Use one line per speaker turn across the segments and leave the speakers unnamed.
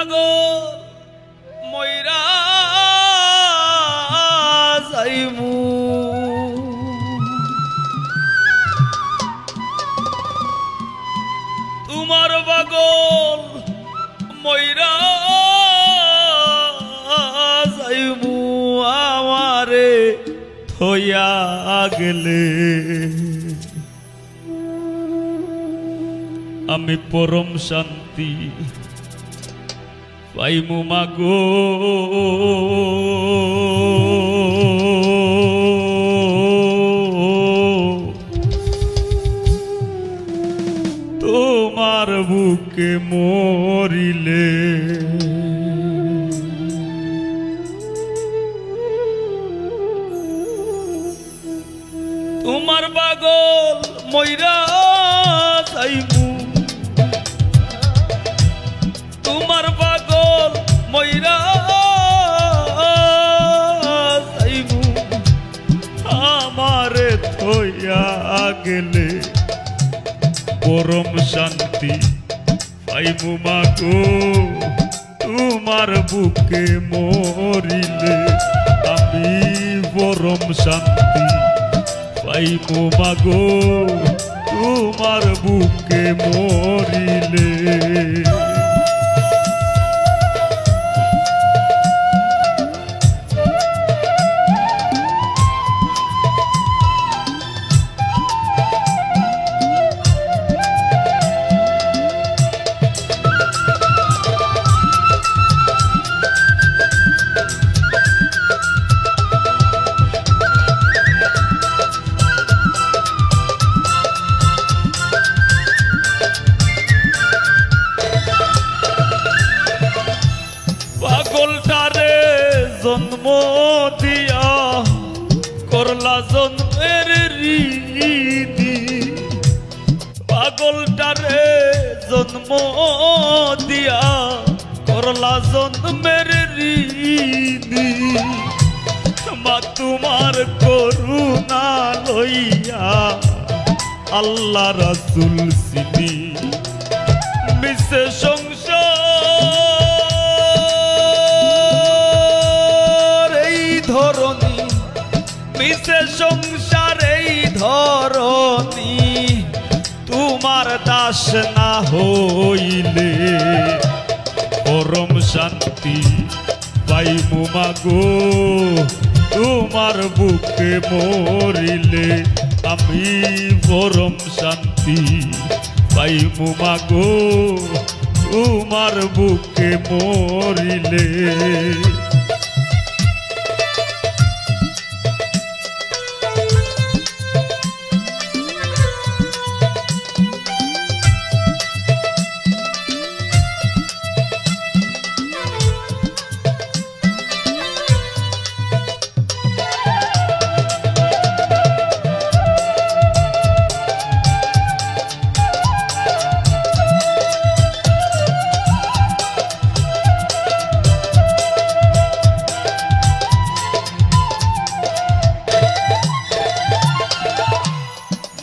পাগল মইরা যাইমু তোমার পাগল মইরা যাইমু আমারে থইয়া গেলে আমি পরম শান্তি পাইমু মাগো তোমার বুকে মরিলে তোমার পাগল মইরা যাইমু তোমার পাগল মইরা যাইমু আমারে থইয়া গেলে পরম শান্তি পাইমু মাগো তোমার বুকে মরিলে আমি পরম শান্তি পাইমু মাগো তোমার বুকে মরিলে পাগলটারে জন্ম দিয়া করলা জন্মের রীতি পাগলটারে জন্ম দিয়া করলা জন্মের রীতি মা তোমার করুণা লইয়া আল্লাহ রাসূল চিনি মিশে মিশে সংসার এই ধরণী তোমার দাস না হইলে পরম শান্তি পাইমু মাগো তোমার বুকে মরিলে আমি পরম শান্তি পাইমু মাগো তোমার বুকে মরিলে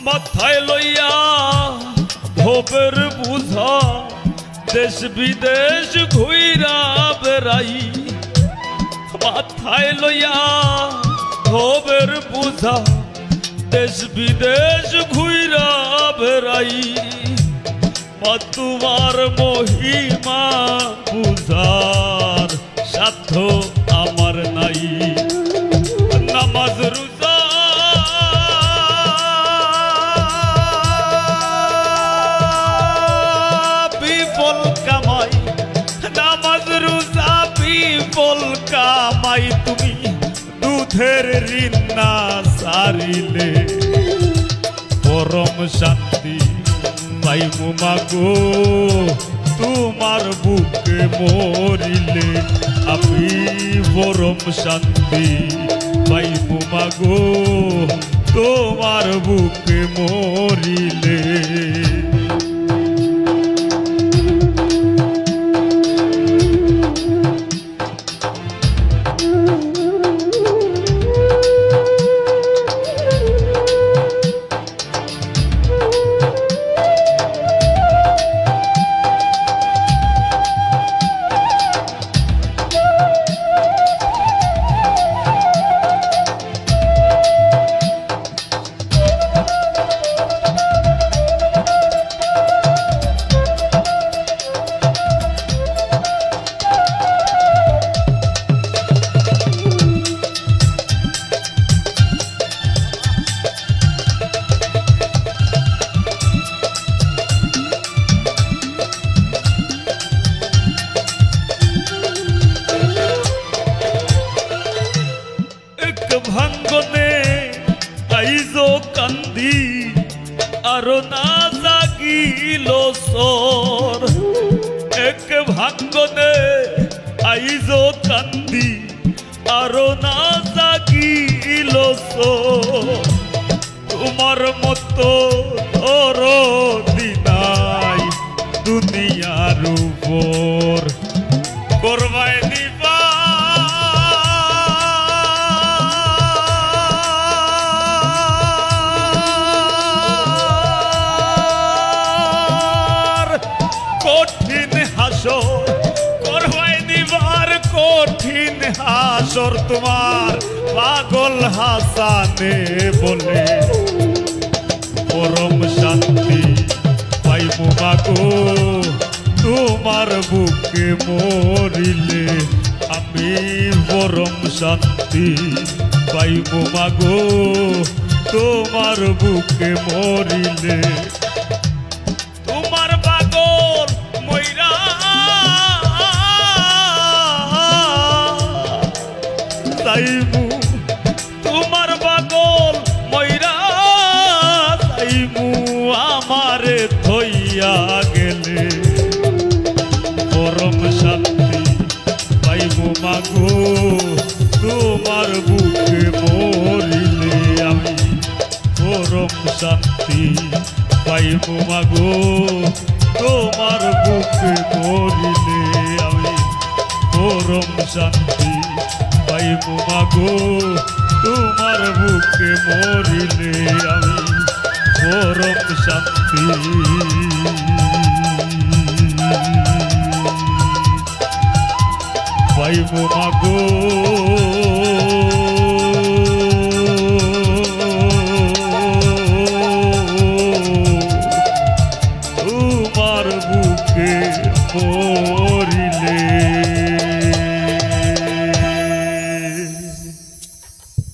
মাথায় লইয়া ভোবের বুঝা দেশ বিদেশ ঘুইরা বেড়াই মাথায় লইয়া ভোবের বুঝা দেশ বিদেশ ঘুইরা বেড়াই মা তোমার মহিমা বুঝার সাধ্য আমার নাই নামাজ রোজা বিফল কামাই তুমি দুধের ঋণ না সারিলে পরম শান্তি পাইমু মাগো তোমার বুকে মরিলে আমি পরম শান্তি পাইমু মাগো তোমার বুকে মরিলে ভাগ্যনে আইজো কান্দি আরো না জাগিল তোমার মতো দিনাই দুনিয়ার উপর করবাই দিবা কঠিন হাসর করবাই দিবার কঠিন হাসর তোমার পাগল হাসানে বলে পরম শান্তি পাইব মাগো তোমার বুকে মরিলে আমি পরম শান্তি পাইব মাগো তোমার বুকে মরিলে তোমার পাগল মইরা যাইবু তোমার পাগল মইরা যাইবু আমারে থইয়া গেলে পরম শান্তি পাইব মাগো তোমার বুকে মরিলে আমি পরম শান্তি পাইব মাগো তোমার বুকে মরিলে আমি পরম শান্তি পাইব মাগো তোমার বুকে মরিলে আমি পরম শান্তি পাইব মাগো